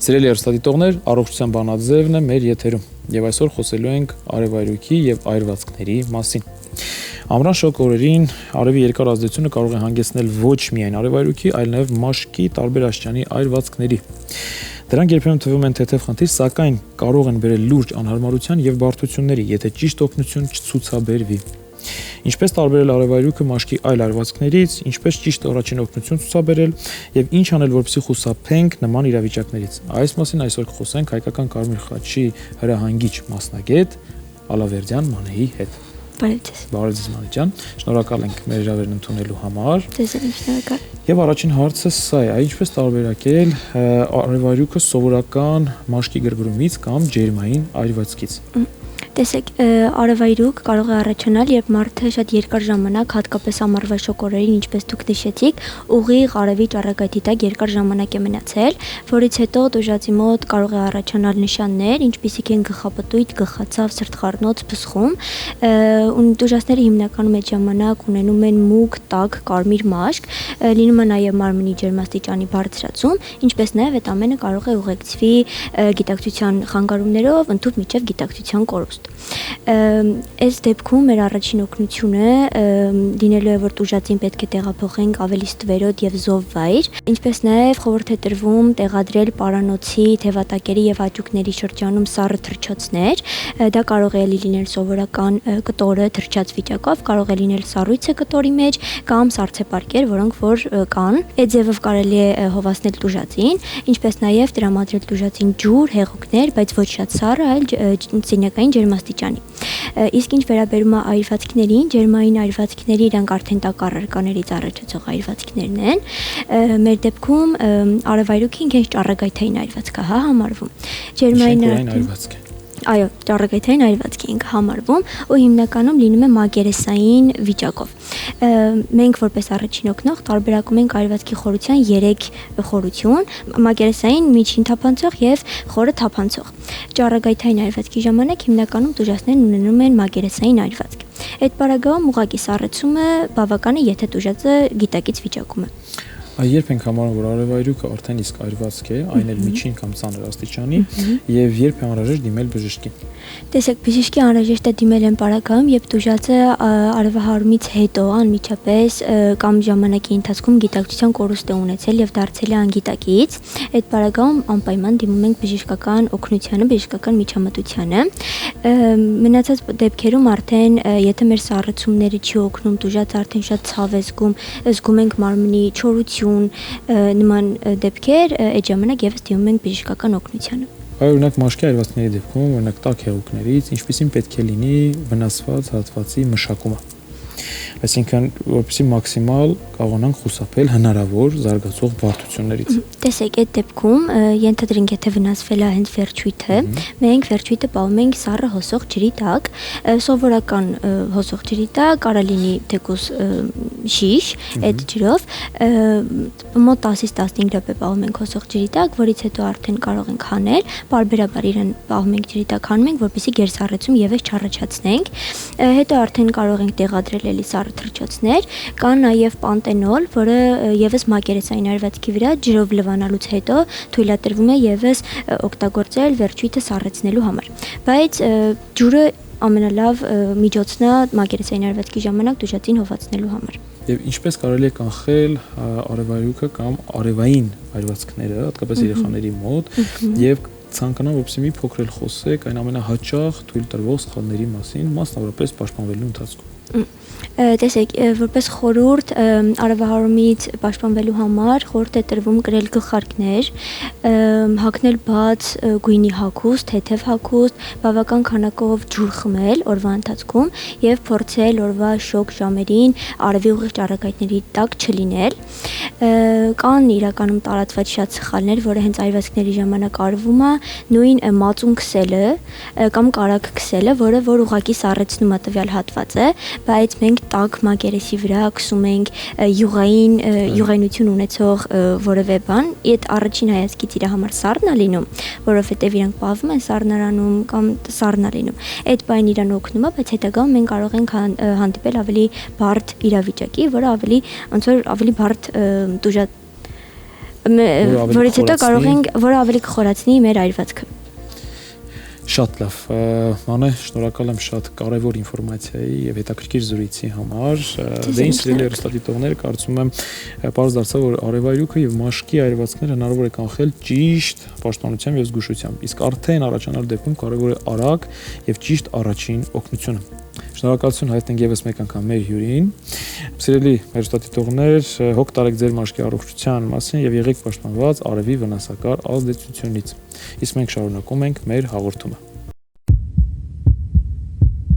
Սիրելի հեռուստադիտողներ, առողջության բանաձևն է մեր եթերում եւ այսօր խոսելու ենք արևայրուքի եւ այրվածքների մասին։ Ամռան շոգ օրերին արևի երկար ազդեցությունը կարող է հանգեցնել ոչ միայն արևայրուքի, այլ նաեւ մաշկի տարբեր աստիճանի այրվածքների։ Դրանք երբեմն թվում են թեթև խնդիր, սակայն կարող են բերել լուրջ անհարմարության եւ բարդությունների, եթե ճիշտ օգնություն չցուցաբերվի։ Ինչպես տարբերել արևայրուքը մաշկի այլ այրվածքներից, ինչպես ճիշտ առաջին օգնություն ցուցաբերել եւ ինչ անել, որպեսզի խուսափենք նման իրավիճակներից։ Այս մասին այսօր կխոսենք հայկական Կարմիր խաչի հրահանգիչ մասնագետ Ալավերդյան Մանեի հետ։ Բարև ձեզ Մանեջան, շնորհակալ ենք մեր հրավերն ընդունելու համար։ Ձեզ եմ շնորհակալ։ Եվ առաջին հարցը սա է, ինչպես տարբերակել արևայրուքը սովորական մաշկի գրգռումից կամ ջերմային այրվածքից։ Տեսեք, արևայրուք կարող է առաջանալ, երբ մարդը շատ երկար ժամանակ, հատկապես ամառվա շոգ օրերին, ինչպես դուք նշեցիք, ուղիղ արևի ճառագայթի տակ երկար ժամանակ է մնացել, որից հետո տուժածի մոտ կարող է առաջանալ նշաններ, ինչպիսիք են գլխապտույտ, գլխացավ, սրտխառնոց, փսխում, տուժածները հիմնականում այդ ժամանակ ունենում են մուգ, տաք, կարմիր մաշկ, լինում է նաև մարմնի ջերմաստիճանի բարձրացում, ինչպես նաև այդ ամենը կարող է ուղեկցվի գիտակցության խանգարումներով, ընդհանուր միջև գիտակցության կորուստ։ Այս դեպքում մեր առաջին օգնությունը լինելու է, որ տուժածին պետք է տեղափոխենք ավելի ստվերոտ եւ զով վայր, ինչպես նաեւ խորհուրդ է տրվում տեղադրել պարանոցի, թևատակերի եւ աճուկների շրջանում սառը թռչոցներ, դա կարող է լինել սովորական կտորը թռչած վիճակով, կարող է լինել սառույցը կտորի մեջ կամ սառցեպարկեր, որոնք որ կան։ Այդ ձևով կարելի է հովացնել տուժածին, ինչպես նաեւ տրամադրել տուժածին ջուր, հեղուկներ, բայց ոչ շատ սառը, այլ սենյակային ջերմաստիճանի։ Իսկ ինչ վերաբերում է այրվածքներին, ջերմային այրվածքների, իրանք արդեն տաք առարկաներից առաջացող այրվածքներն են։ Մեր դեպքում արևայրուքին քիչ ճառագայթային այրվածք է համարվում։ Ջերմային այրվածք է։ Այո, ճառագայթային այրվածքի ենք համարվում ու հիմնականում լինում է մագերեսային վիճակով։ Մենք որպես առաջին օգնող տարբերակում ենք այրվածքի խորության 3 խորություն՝ մագերեսային, միջին թափանցող եւ խորը թափանցող։ Ճառագայթային այրվածքի ժամանակ հիմնականում տուժածներն ունենում են մագերեսային այրվածք։ Այդ պարագայում ուղղակի սառեցումը բավական է, եթե տուժածը գիտակից վիճակում է։ Երբ ենք համարում, որ արևայրուքը արդեն իսկ այրվածք է, այն էլ միջին կամ ծանր աստիճանի, եւ երբ է անհրաժեշտ դիմել բժշկին։ Տեսեք, բժշկի անհրաժեշտ է դիմել այն պարագայում, երբ տուժածը արևահարումից հետո անմիջապես կամ ժամանակի ընթացքում գիտակցության կորուստ է ունեցել եւ դարձել է անգիտակից, այդ պարագայում անպայման դիմում ենք բժշկական օգնությանը, բժշկական միջամտությանը։ Մնացած դեպքերում արդեն, եթե մեր սառեցումները չի օգնում, տուժածը արդեն շատ ցավ է զգում ենք մարմնի չորություն, նման դեպքեր, այդ ժամանակ եւս դիմում ենք բժշկական օգնությանը։ Օրինակ մաշկի այրվածքների դեպքում, օրինակ տաք հեղուկներից, ինչպիսին պետք է լինի վնասված հատվածի մշակումը։ Այսինքն, որպեսզի մաքսիմալ կարողանանք խուսափել հնարավոր զարգացող բարդություններից։ Տեսեք, այդ դեպքում ենթադրենք, եթե վնասվել է հենց վերջույթը, մենք վերջույթը պահում ենք սառը հոսող ջրի տակ, սովորական հոսող ջրի տակ, կարա լինի թեկուզ շիշ, այդ ջրով, մոտ 10-ից 15 րոպե պահում ենք հոսող ջրի տակ, որից հետո արդեն կարող ենք հանել, պարբերաբար իրեն պահում ենք ջրի տակ, հանում ենք, որպեսզի գերսառեցում եւս չառաջացնենք։ Հետո արդեն կարող ենք տեղադրել էլի սառը թռչոցներ, կան նաև պանտենոլ, որը եւս մագերեսային այրվածքի վրա ջրով լվանալուց հետո թույլատրվում է եւս օգտագործել վերջույթը սառեցնելու համար։ Բայց ջուրը ամենալավ միջոցն է մագերեսային այրվածքի ժամանակ տուժածին հովացնելու համար։ Եվ ինչպես կարելի է կանխել արևայրուքը կամ արևային այրվածքները, հատկապես երեխաների մոտ, եւ ցանկանամ, որպեսզի մի փոքր էլ խոսեք այն ամենահաճախ թույլ տրվող սխալների մասին, մասնավորապես պաշտպանվելու ընթացքում։ Տեսեք, որպես խորհուրդ արևահարումից պաշտպանվելու համար խորհուրդ է տրվում կրել գլխարկներ, հագնել բաց գույնի հագուստ, թեթև հագուստ, բավական քանակով ջուր խմել օրվա ընթացքում եւ փորձել օրվա շոգ ժամերին արևի ուղիղ ճառագայթների տակ չլինել։ Կան իրականում տարածված շատ սխալներ, որը հենց այրվածքների ժամանակ արվում է, նույն մածուն քսելը կամ կարագ քսելը, որը որ ուղղակի սառեցնում է տվյալ հատվածը, բայց մենք տաք մագերեսի վրա քսում ենք յուղայնություն ունեցող որևէ բան, այդ առաջին հայացքից իր համար սառն է լինում, որովհետև իրանք պահվում են սառնարանում կամ սառն է լինում։ Այդ բան իրան օգնում է, բայց հետագայում մենք կարող ենք հանդիպել ավելի բարդ իրավիճակի, որը ավելի ոնց որ ավելի բարդ որից հետո կարող ենք, որը ավելի կխորացնի մեր այրվածքը։ Շատ լավ, Մանե, շնորհակալ եմ շատ կարևոր ինֆորմացիայի եւ հետաքրքիր զրույցի համար։ Դե ինձ սիրելի հեռուստադիտողներ, կարծում եմ պարզ դարձավ, որ արևայրուքը եւ մաշկի այրվածքները հնարավոր է կանխել ճիշտ պաշտպանությամբ եւ զգուշությամբ։ Իսկ արդեն առաջանալ դեպքում կարևոր է արագ եւ ճիշտ առաջին օգնությունը։ Շնորհակալություն հայտնենք եւս մեկ անգամ մեր հյուրին։ Սիրելի հեռուստադիտողներ, հոգ տարեք ձեր մաշկի առողջության մասին եւ եղեք պաշտպանված արևի վնասակար ազդեցությունից։ Իսկ մենք շարունակում ենք մեր հաղորդումը։